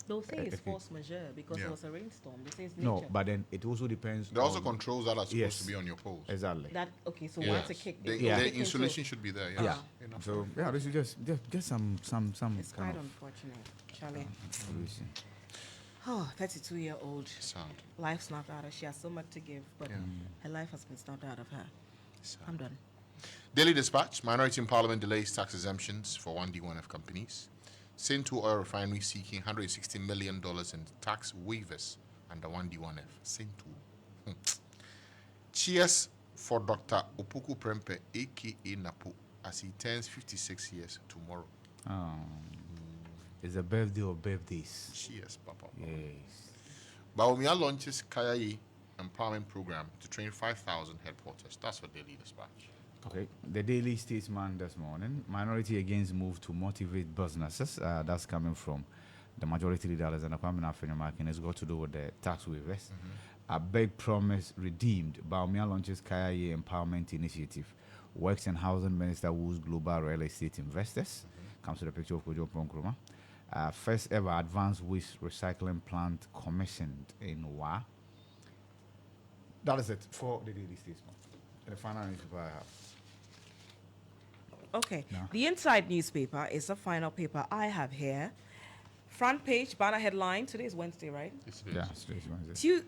They'll say it's Okay. force majeure because Yeah. it was a rainstorm. They say it's nature. No, but then it also depends. There are also on- controls that are supposed Yes. to be on your poles. Exactly. That okay. So Yeah. once it kicked, The, it Yeah. the kicked into- insulation should be there. Yeah. Yeah. Enough. So yeah, they should just get some It's kind quite of unfortunate, Charlie. solution. Oh, 32-year-old. Sad. Life snapped out of her. She has so much to give, but Yeah. her life has been snapped out of her. Sad. I'm done. Daily Dispatch, minority in parliament delays tax exemptions for 1D1F companies. Saint Oil Refinery seeking $160 million in tax waivers under 1D1F. Saint. Cheers for Dr. Opoku Prempe, a.k.a. Napo, as he turns 56 years tomorrow. It's a birthday of birthdays. Cheers, Papa. Yes. Bawumia launches Kayaye Empowerment Program to train 5,000 headquarters. That's for Daily Dispatch. Okay. The Daily Statesman this morning. Minority against move to motivate businesses. That's coming from the majority leader, Alexander Kwame Afenyomark, and it's got to do with the tax waivers. A big promise redeemed. Bawumia launches Kayaye Empowerment Initiative. Works and Housing Minister woos global real estate investors. Comes to the picture of Kojo Ponkroma. First ever advanced waste recycling plant commissioned in Wa. That is it for the Daily Statesman. The final newspaper I have. Okay. No. The Inside newspaper is the final paper I have here. Front page, banner headline. Today is Wednesday, right? Yes, it is. Yeah, straight Wednesday.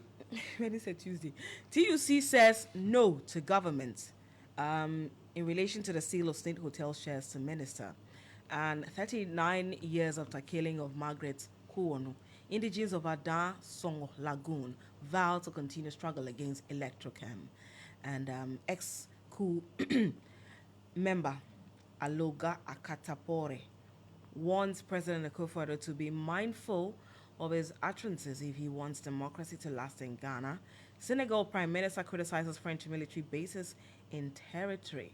When he said Tuesday, TUC says no to government in relation to the sale of state hotel shares to minister. And 39 years after killing of Margaret Kuono, indigents of Adan Song Lagoon vow to continue struggle against Electrochem. And ex-coup member Aloga Akatapore warns President Akufo-Addo to be mindful of his utterances if he wants democracy to last in Ghana. Senegal Prime Minister criticizes French military bases in territory.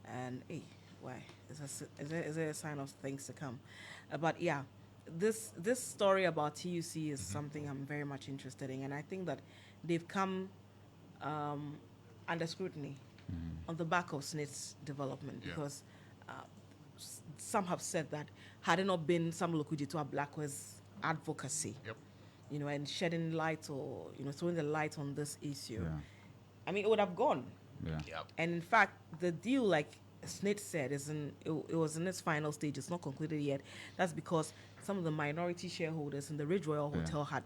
And, hey, why? Is there a sign of things to come? But, yeah, this story about TUC is something I'm very much interested in. And I think that they've come under scrutiny on the back of Smith's development because some have said that had it not been some Lokujitwa Blackwell's advocacy, and shedding light or, throwing the light on this issue, I mean, it would have gone. And in fact, the deal, like Smith said, it was in its final stage. It's not concluded yet. That's because some of the minority shareholders in the Ridge Royal Hotel had,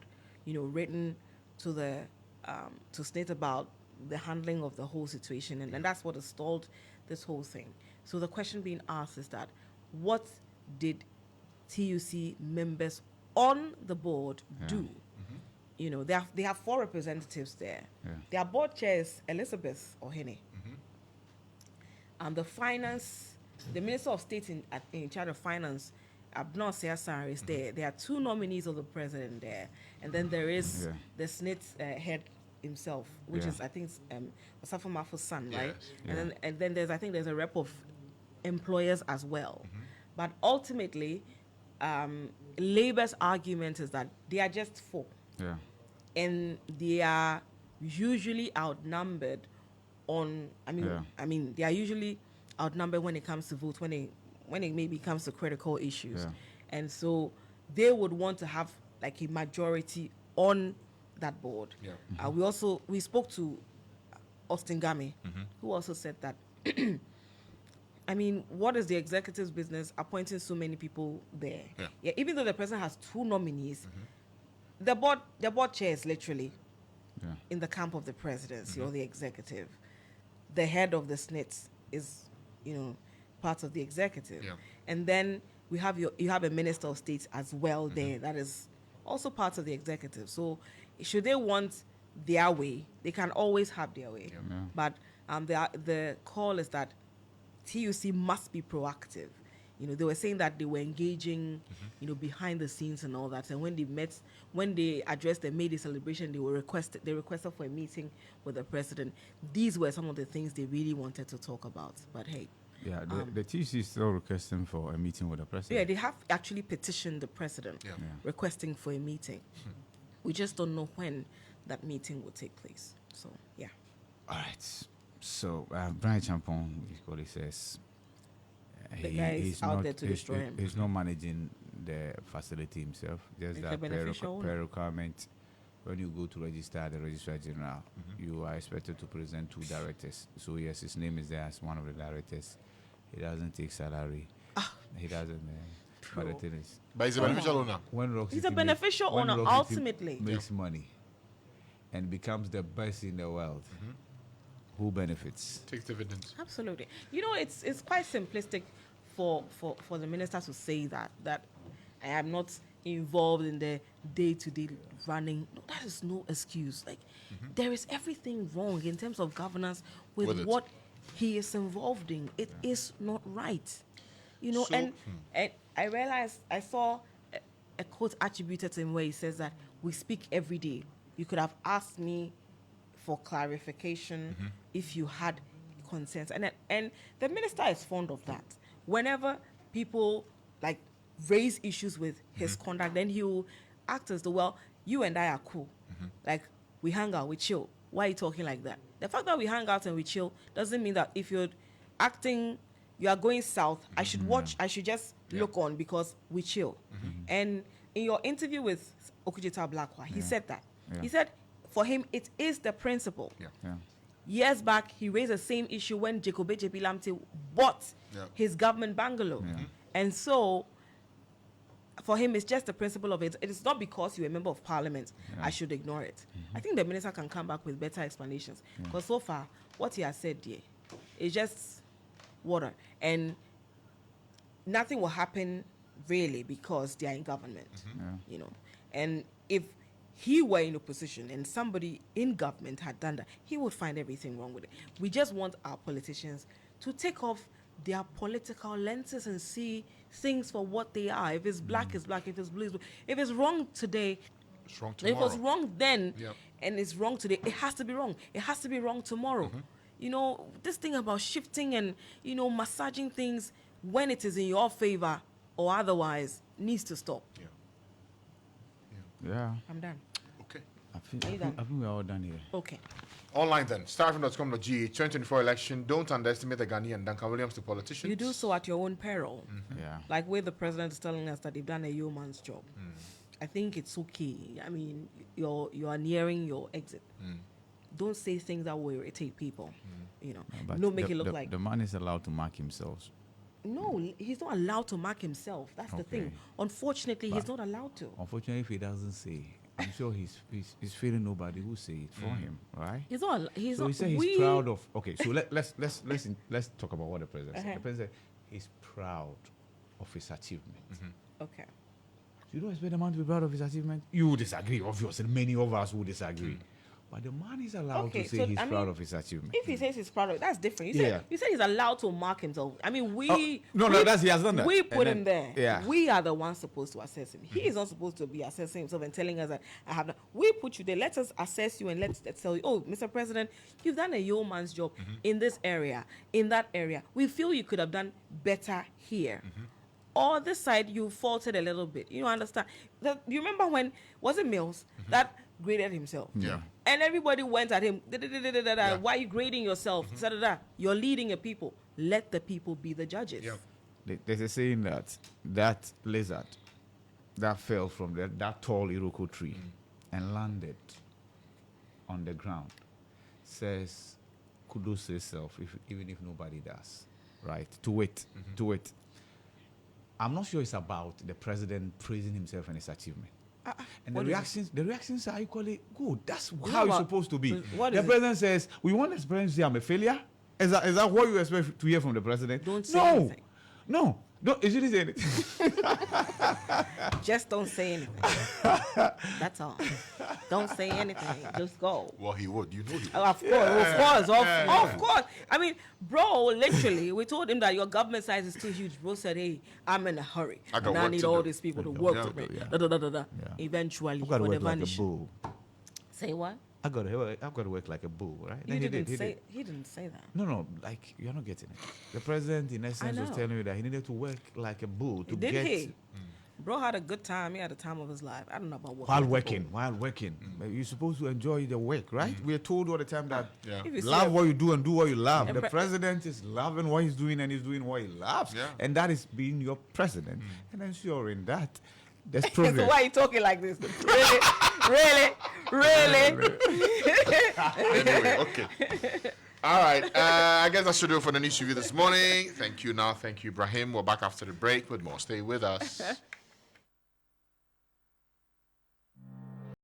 written to the to Smith about the handling of the whole situation, and that's what has stalled this whole thing. So the question being asked is that, what did TUC members on the board do? They have 4 representatives there. Their board chair is Elizabeth Ohene. The Minister of State in charge of Finance, Abban Starr, is there. There are 2 nominees of the president there, and then there is the Senate head himself, which is, I think, Osafo Mafo's son, right? And then there's a rep of employers as well. But ultimately, Labour's argument is that they are just 4, and they are usually outnumbered they are usually outnumbered when it comes to vote, when it maybe comes to critical issues. And so they would want to have like a majority on that board. We spoke to Austin Game, who also said that I mean, what is the executive's business appointing so many people there? Even though the president has 2 nominees, the board chair is literally in the camp of the presidency or the executive. The head of the SNITs is, part of the executive. And then you have a minister of state as well there that is also part of the executive. So should they want their way, they can always have their way. But the call is that TUC must be proactive. They were saying that they were engaging, behind the scenes and all that. And when they addressed the May Day celebration, they requested for a meeting with the president. These were some of the things they really wanted to talk about. But hey. Yeah, the TUC is still requesting for a meeting with the president. Yeah, they have actually petitioned the president requesting for a meeting. We just don't know when that meeting will take place. So, yeah. All right. So, Brian Champon, what he says. The guy is out there to destroy him. He's not managing the facility himself. Just that per requirement, when you go to register at the Registrar General, you are expected to present 2 directors. So yes, his name is there as one of the directors. He doesn't take salary. He doesn't. But the thing is, but he's a beneficial owner. He's a beneficial owner. Ultimately, makes money and becomes the best in the world. Who benefits? Takes dividends. Absolutely. It's quite simplistic for the minister to say that I am not involved in the day-to-day running. No, that is no excuse. Like, there is everything wrong in terms of governance with what he is involved in. It is not right. And I realized, I saw a quote attributed to him where he says that we speak every day. You could have asked me for clarification if you had concerns. And the minister is fond of that. Whenever people like raise issues with his conduct, then he will act as though, well, you and I are cool. Like, we hang out, we chill. Why are you talking like that? The fact that we hang out and we chill doesn't mean that if you're acting, you are going south, I should watch, I should just look on because we chill. And in your interview with Okudzeto Ablakwa, he said that. He said, for him, it is the principle. Years back, he raised the same issue when Jacob J.P. Lamte bought his government bungalow. And so, for him, it's just the principle of it. It is not because you're a member of parliament, I should ignore it. I think the minister can come back with better explanations. Because so far, what he has said here is just water. And nothing will happen, really, because they are in government. And if he were in opposition and somebody in government had done that, he would find everything wrong with it. We just want our politicians to take off their political lenses and see things for what they are. If it's black, it's black. If it's blue, it's blue. If it's wrong today, It's wrong if tomorrow. it was wrong then Yep. and it's wrong today, it has to be wrong. It has to be wrong tomorrow. You know, this thing about shifting and, you know, massaging things when it is in your favor or otherwise needs to stop. Yeah. I'm done. Okay. I think, Are you done? we're all done here. Okay. Online then. Starfm.com.gh 2024 election. Don't underestimate the Ghanaian. Duncan Williams to politicians. You do so at your own peril. Yeah. Like where the president is telling us that they've done a yeoman's job. I think it's okay. I mean, you are nearing your exit. Don't say things that will irritate people. You know, But don't make it look like the man is allowed to mark himself. no. He's not allowed to mark himself. That's the thing. Okay. Unfortunately, he's not allowed to. Unfortunately, if he doesn't say, I'm sure he's feeling nobody who say it for him, right? He's not. He's So not. he said he's proud of. Okay, so let's talk about what the president said. The president said he's proud of his achievement. Okay. You don't expect the man to be proud of his achievement. You disagree, obviously. Many of us will disagree. But the man is allowed Okay, to say so, he's I mean, proud of his achievement. If he says he's proud of it, that's different. Yeah. You said he's allowed to mark himself. I mean, Oh, no, that's he has done that. We And put then- him there. yeah. We are the ones supposed to assess him. He is not supposed to be assessing himself and telling us that I have done. We put you there. Let us assess you and let's tell you, oh, Mr. President, you've done a yeoman's job in this area, in that area. We feel you could have done better here. Or this side, you faltered a little bit. You understand? You remember when, was it Mills that graded himself? Yeah. And everybody went at him. Why are you grading yourself? You're leading your people. Let the people be the judges. Yeah. There's a saying that lizard that fell from that tall Iroko tree and landed on the ground says kudos to itself, even if nobody does, right? To it. I'm not sure it's about the president praising himself and his achievement. And the what is reactions are equally good. That's What how it's about- supposed to be. what The is it? president says, we want the president to say I'm a failure. Is that what you expect to hear from the president? Don't say no. anything. No. Don't, you shouldn't say anything. Just don't say anything. That's all. Don't say anything. Just go. Well, he would. You know he would. Of course. I mean, bro, literally, we told him that your government size is too huge. Bro said, hey, I'm in a hurry. I got And I work need to all do. these people to work Yeah, with me. yeah. Da. Yeah. Eventually, I've got to when they work like a vanish. bull. Say what? I've got to work like a bull, right? You Then he didn't did. say. He didn't say that. No, like you're not getting it. The president, in essence, was know. telling you that he needed to work like a bull to Did get he? Bro had a good time. He had the time of his life. I don't know about what. while working. But you're supposed to enjoy the work, right? We are told all the time that Yeah. If you see love a- what you do and do what you love. And The pre- president is loving what he's doing and he's doing what he loves. Yeah. And that is being your president. And ensuring that there's So progress. why are you talking like this? Really? Anyway, okay. All right. I guess that should do it for the news review this morning. Thank you now. Thank you, Ibrahim. We're back after the break with more. Stay with us.